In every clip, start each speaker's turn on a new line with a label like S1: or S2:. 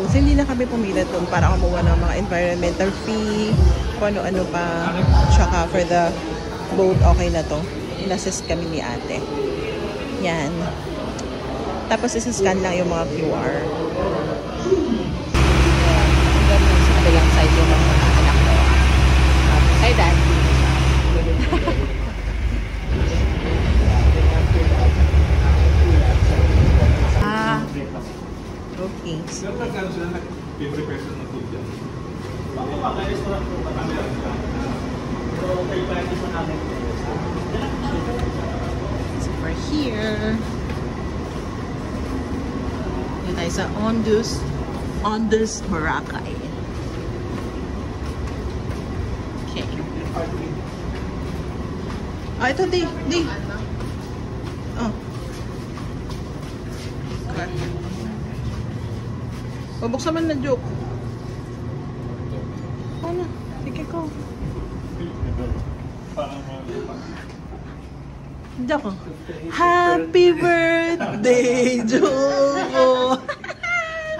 S1: So, hindi na kami pumila doon para kumuha ng mga environmental fee, kung ano-ano pa. Tsaka for the boat, okay na to. In-assist kami ni ate. Yan. Tapos, isa-scan lang yung mga QR. Hanggang sa kabilang side yung mga anak ko. Hi, Dad. Okay. So we're here. Dito tayo sa Ondas Boracay. Okay. Ito di. Oh. Okay. Pabuksan man na joke. Ano? Sige ko. Hindi ako. Happy birthday, Joko!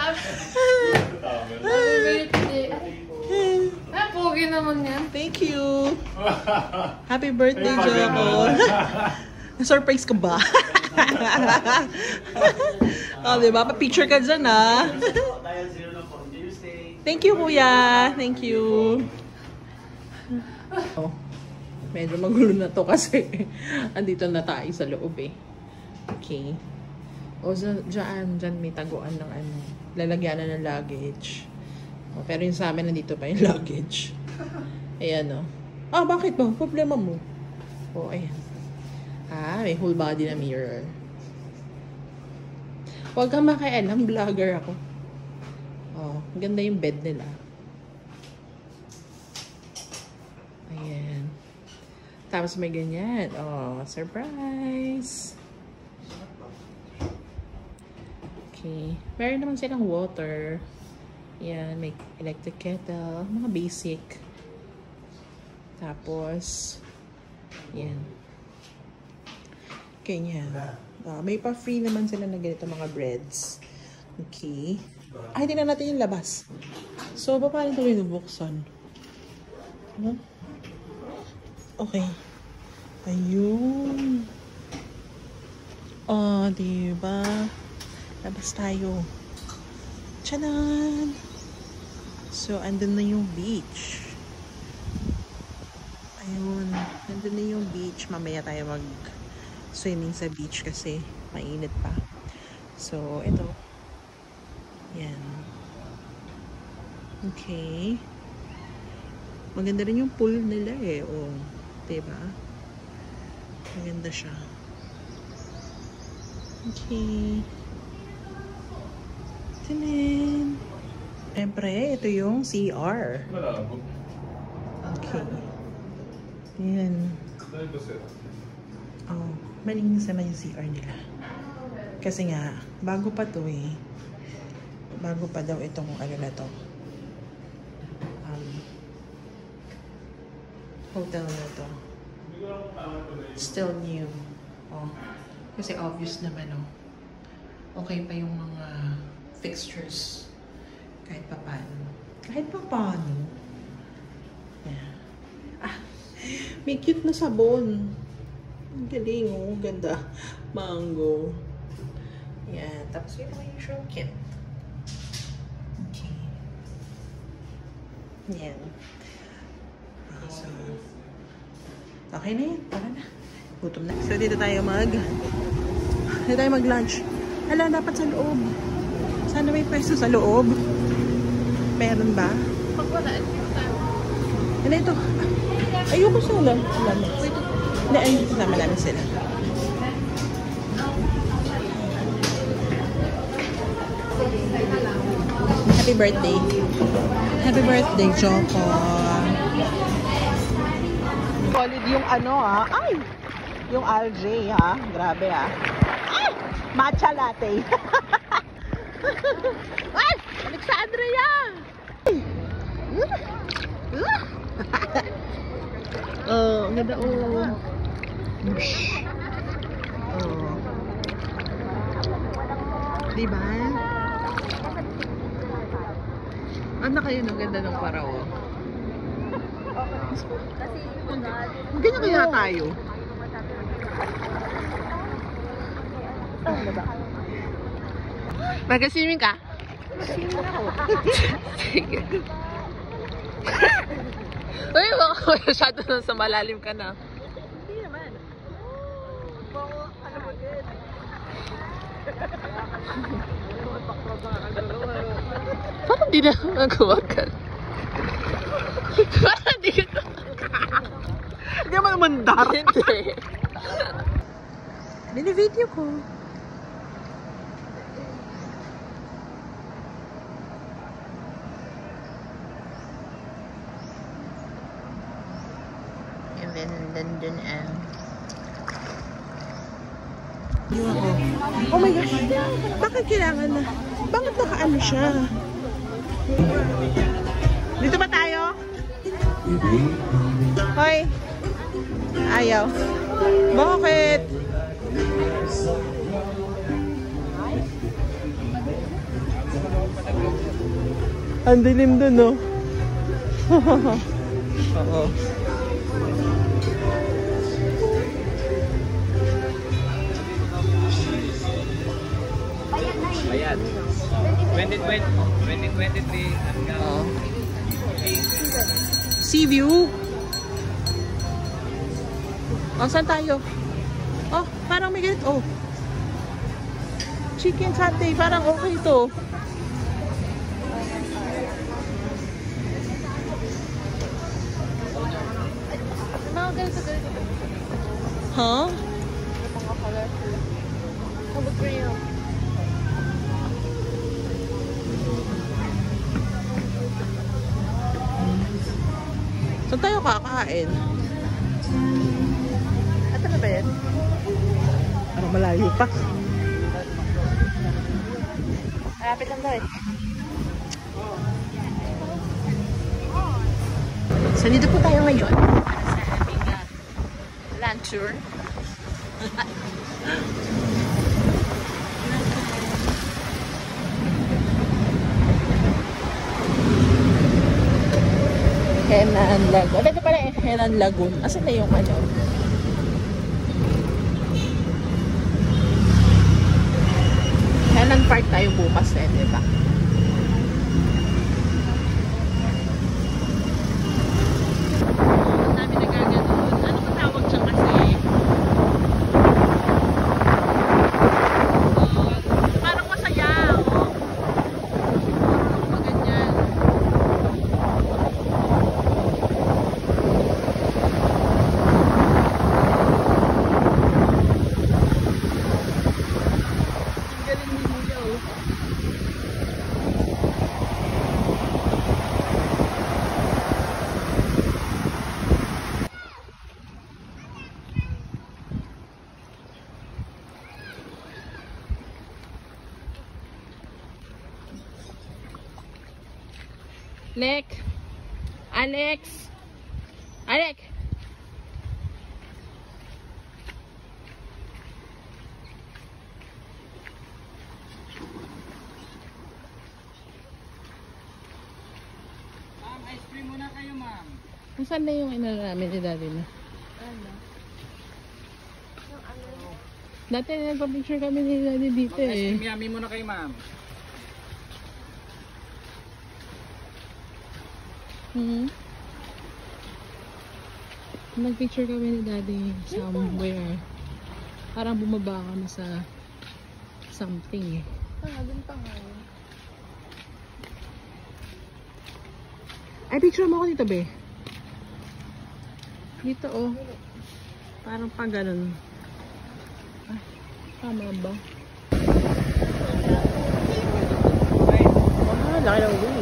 S2: Happy birthday. Ah, pogi naman yan.
S1: Thank you. Happy birthday, Joko. Surprise ka ba? Oh, diba? Pa-picture ka dyan, ha? Thank you, kuya. Thank you. Oh, medyo magulo na to kasi andito na tayo sa loob eh. Okay. O, dyan may taguan ng ano, lalagyanan ng luggage. O, pero yung sa amin, nandito pa yung luggage. Ayan, o. Ah, bakit ba? Problema mo. O, ayan. Ah, may whole body na mirror. Huwag kang makialam, vlogger ako. Oh, ganda yung bed nila. Ayan. Tapos may ganyan. Oh, surprise! Okay. Meron naman silang water. Ayan, may electric kettle. Mga basic. Tapos, ayan. Ganyan. May pa-free naman sila na ganito mga breads. Okay. Ay, tingnan natin yung labas. So, paano ito binubuksan? Huh? Okay. Ayun. Oh, diba? Labas tayo. Tchanan! So, andun na yung beach. Ayun. Andun na yung beach. Mamaya tayo mag-swimming sa beach kasi mainit pa. So, ito. Yan. Okay. Maganda rin yung pool nila eh. O, diba? Maganda siya. Okay. Tinin. Siyempre, ito yung CR. Okay. Yan. Oh, malinis naman yung CR nila. Kasi nga, bago pa to eh. Bago pa daw itong ano na to. Hotel na to. Still new. Oh. Kasi obvious naman oh. Okay pa yung mga fixtures. Kahit pa paano. Kahit pa paano. Yeah. Ah, may cute na sabon. Ang galing oh. Ganda. Mango. Yeah. Tapos yun yung usual kit. Okay. Yan. So, okay na yun. Tara na. Gutom na. So, dito tayo mag-lunch. Hala, dapat sa loob. Sana may pwesto sa loob. Meron ba?
S2: Pag wala, dito tayo.
S1: Ano ito? Ayoko sa ulam. Hindi, ayun. Kasama namin sila. Happy birthday. Happy birthday, Choco. Solid yung ano ah. Ay! Yung RJ ha. Grabe ah. Ay! Matcha latte. Ay! Alexandria! Oh, ang ganda oh. Oh. Diba? Ganda kayo ng ganda ng paraw.
S3: Kasi ugat.
S1: Ganyan kaya tayo. Mag-swimming ka?
S3: Swimming ako.
S1: Sige. Uy, baka masyado na sa malalim ka na.
S3: Hindi naman. Ano mo din?
S1: Parang di na magawa ka. Parang di ka.
S4: Hindi naman mandar.
S1: Hindi. Bini-video ko. And then London and
S4: Oh my gosh. Bakit kailangan na? Bakit nakaano siya? Dito ba tayo? Hoy. Ayaw. Bakit? Ang dilim dun, no? Oo.
S5: Ayan. 2023 hanggang
S1: oh. Sea view. Oh, saan tayo? Oh, parang may ganito. Oh. Chicken satay. Parang okay to.
S2: Mga ganito.
S1: Huh?
S2: Mga colorful. Sabot ko yun.
S1: Saan tayo kakain?
S4: Ito na ba yan? Parang malayo pa.
S3: Malapit lang daw eh.
S1: So, dito po tayo ngayon para sa aming lunch tour. Henan Lagoon. Ito pala yung Henan Lagoon. Asan na yung ano? Henan Park tayo bukas eh, di ba? Ang dami nagagano'n. Ano ba tawag siya kasi? Parang masaya, oh. Maganyan. Alec!
S5: Ma'am, ice cream muna kayo, ma'am.
S1: Saan na yung ina namin ni Daddy na?
S2: Ano?
S1: Dati nagpa-picture kami ni Daddy dito
S5: Ice
S1: eh.
S5: cream yummy muna kayo, ma'am.
S1: Nag-picture kami ni Daddy somewhere. Parang bumaba kami sa something eh.
S2: Dun pa nga yun.
S1: Ay, picture mo ako dito, be. Dito, oh. Parang pa ganun. Ay, tama ba? Ah, laki ng wing.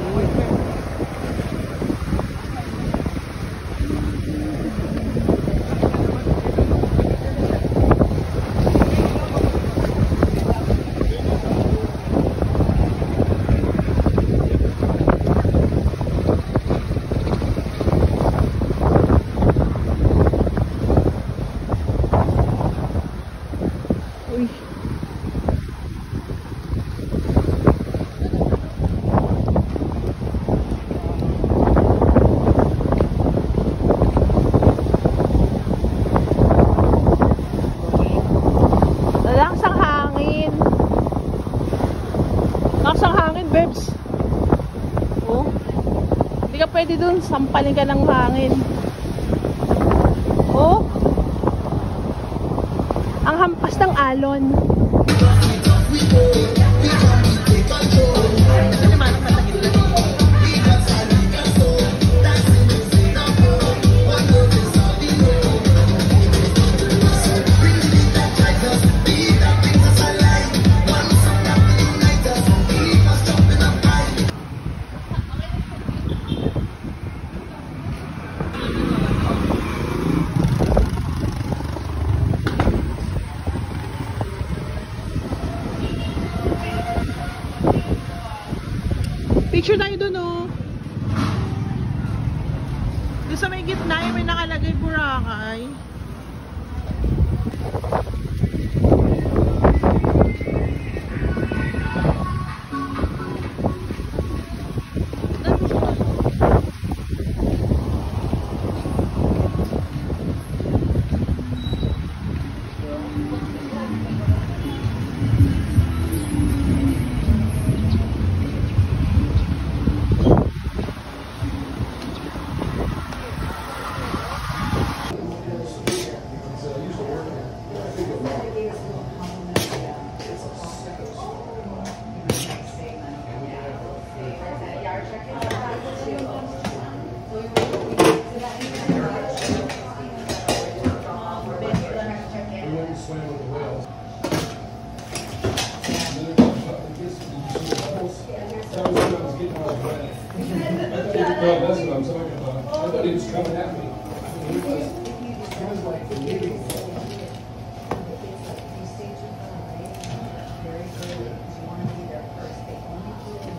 S4: pwede dun, sampalin ka ng hangin. Oh! Ang hampas ng alon. Picture tayo dun, oh. Doon sa may gitna, may nakalagay Boracay.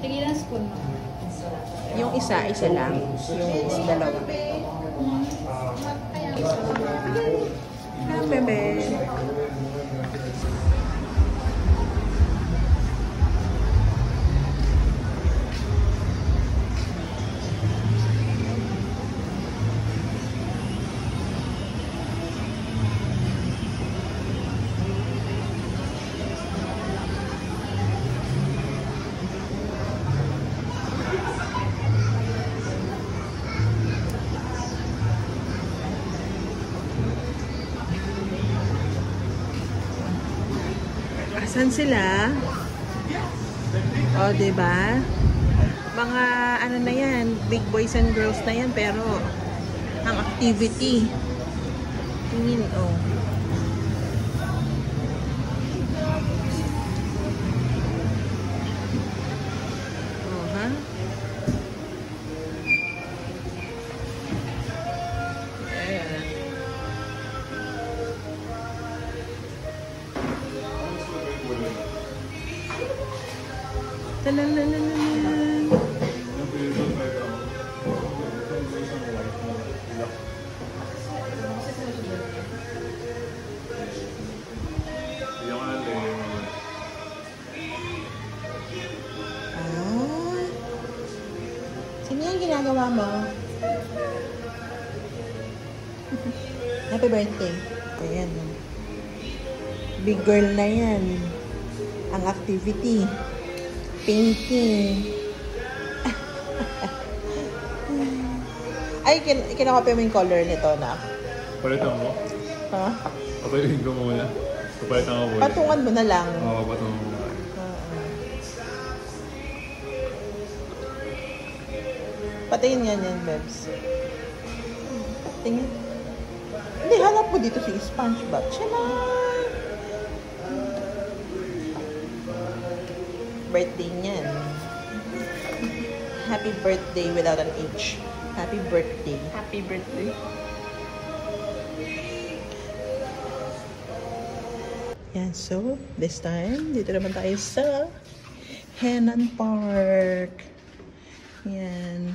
S3: Tigilan spoon mo.
S4: Yung isa lang. Yung dalawa. Ah, bebe. Asan sila? O, diba? Mga ano na yan, big boys and girls na yan, pero ang activity. Tingin, oh. Oh, ha? Ayan. Talalalalala. Sino yung ginagawa mo? Happy birthday. Ayan. Big girl na yan. Ang activity. Painting. Ay, kinakopya mo yung color nito na.
S6: Palitan mo?
S4: Ha?
S6: Papalitin ko muna. Papalitan ko muna.
S4: Patungan mo na lang.
S6: Oo, patungan mo muna.
S4: Patingin nga yan, Bebs. Tingin. Hindi, hanap mo dito si SpongeBob. Siya na. Birthday niyan. Happy birthday without an H. Happy birthday.
S3: Happy birthday.
S4: Yan, so, this time, dito naman tayo sa Henan Park. Yan.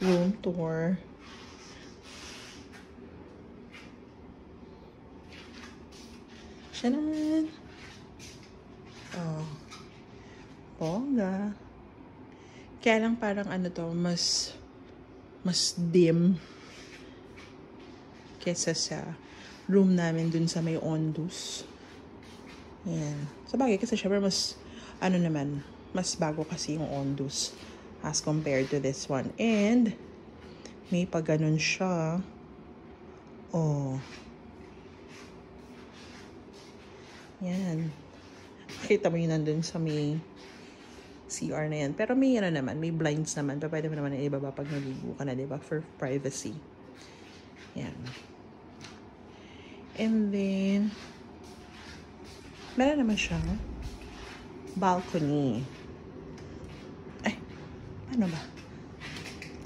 S4: Room tour. Shanan! Oh. Bongga. Kaya lang parang ano to, mas dim kesa sa room namin dun sa may Ondus. Ayan. Sa bagay kasi syempre mas ano naman, Mas bago kasi yung Ondus as compared to this one. And may pa ganun siya. Oh. Yan. Kita mo yun nandun sa may CR na yan. Pero may ano naman, may blinds naman. Pwede mo naman ibaba pag naligo ka na, diba? For privacy. Yan. And then, meron naman siyang balcony. Ay, paano ba?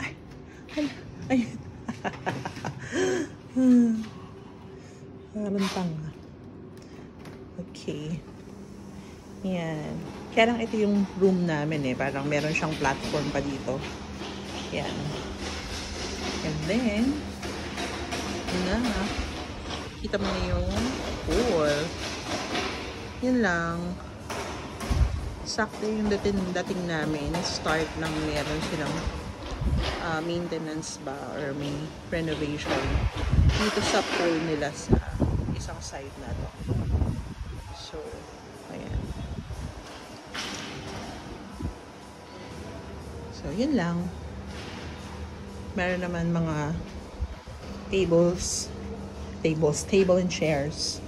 S4: Ay, ay. Parang tanga. Okay. Yan. Kaya lang ito yung room namin eh. Parang meron siyang platform pa dito. Yan. And then, yun na. Kita mo na yung pool. Yun lang. Sakto yung dating namin. Start lang meron silang maintenance ba or may renovation dito sa pool nila sa isang side na to. So, ayan. So, yun lang. Meron naman mga table and chairs.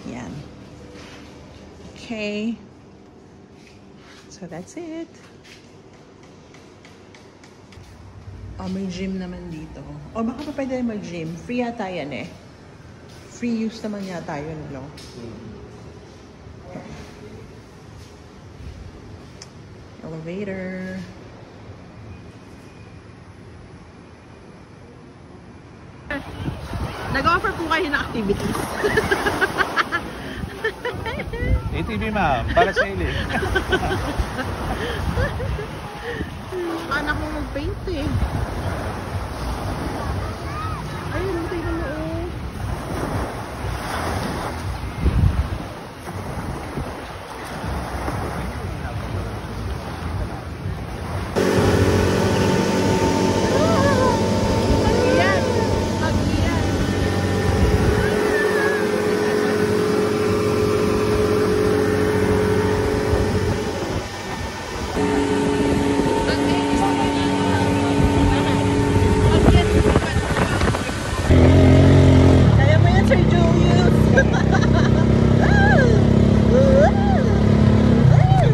S4: Yan. Okay. So, that's it. Oh, may gym naman dito. Oh, baka pa pwede mag-gym. Free yata yan eh. Free use naman yata yun, no? Elevator. Nag-offer po kayo ng activities.
S6: ATV ma'am, para sa ili.
S4: Anak mo mag-paint eh. Ayun, tingnan mo oh.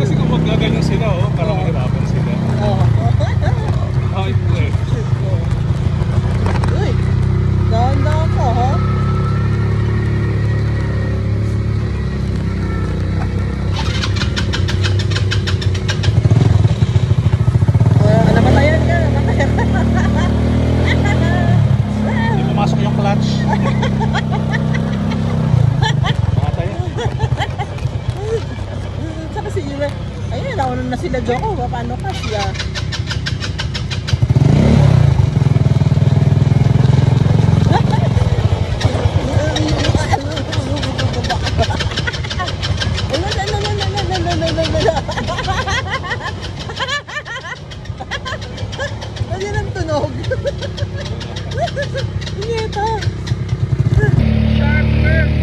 S6: Kasi kung maglaganyan sila, oh, parang mahirapan sila. Ay, po eh.
S4: Uy, dahan-dahan ka, ha? Namatayan ka, namatayan ka.
S6: Hindi pumasok yung clutch.
S4: Saka si Ira, ayun, nauna na sila Joko, paano ka siya? Ayun ang tunog. Niyeta. Sharp curve.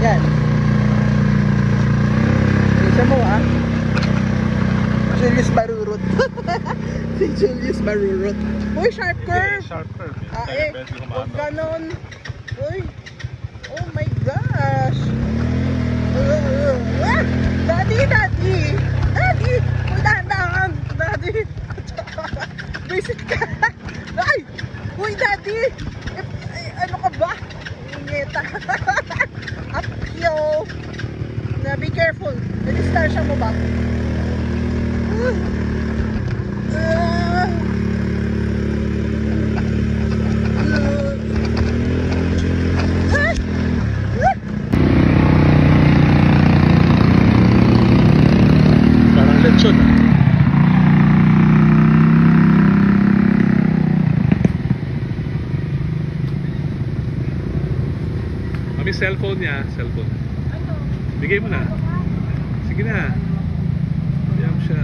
S4: Yan. Isa mo ah. Julius Barurot. Si Julius Barurot. Uy, sharp curve.
S6: Sharp curve.
S4: Ah, eh. Huwag ganon. Uy. Oh my gosh. Daddy, daddy. Daddy. Uy, dahan-dahan. Daddy. Visit ka. Ay. Uy, daddy. Ay, ano ka ba? Ingeta. Yo. Be careful. Nag-distansya mo ba?
S6: Parang lechon. Mami, cellphone niya. Cellphone. Bigay mo na. Sige na. Diyan siya.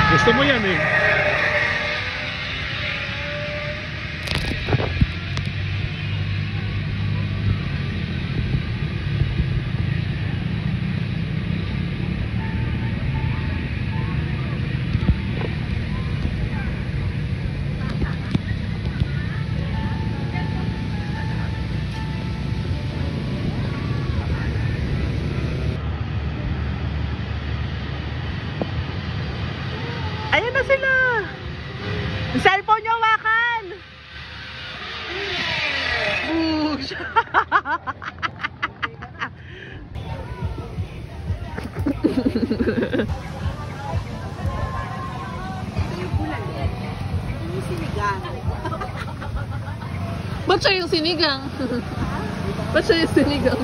S6: Gusto mo yan eh.
S4: Ayan na sila! Yung cellphone nyo, hawakan! Boosh!
S2: Ba't siya yung sinigang? Ba't siya yung sinigang?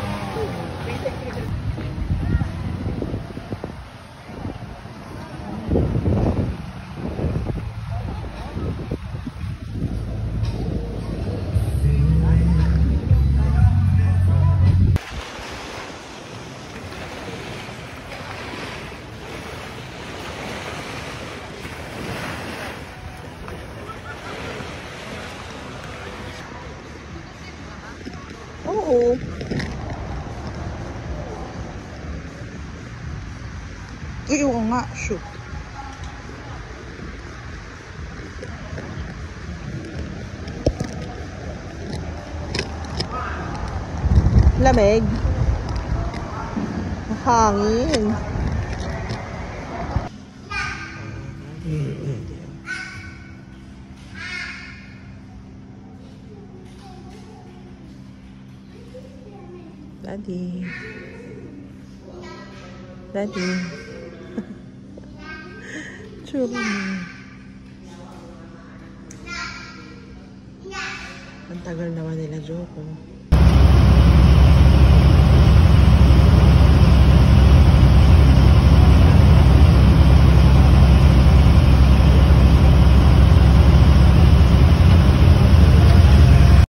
S4: Oo. Ay, oo nga. Shoot. Lamig. Hangin. Daddy. Daddy. Tsura mo. Ang tagal naman nila, Joko.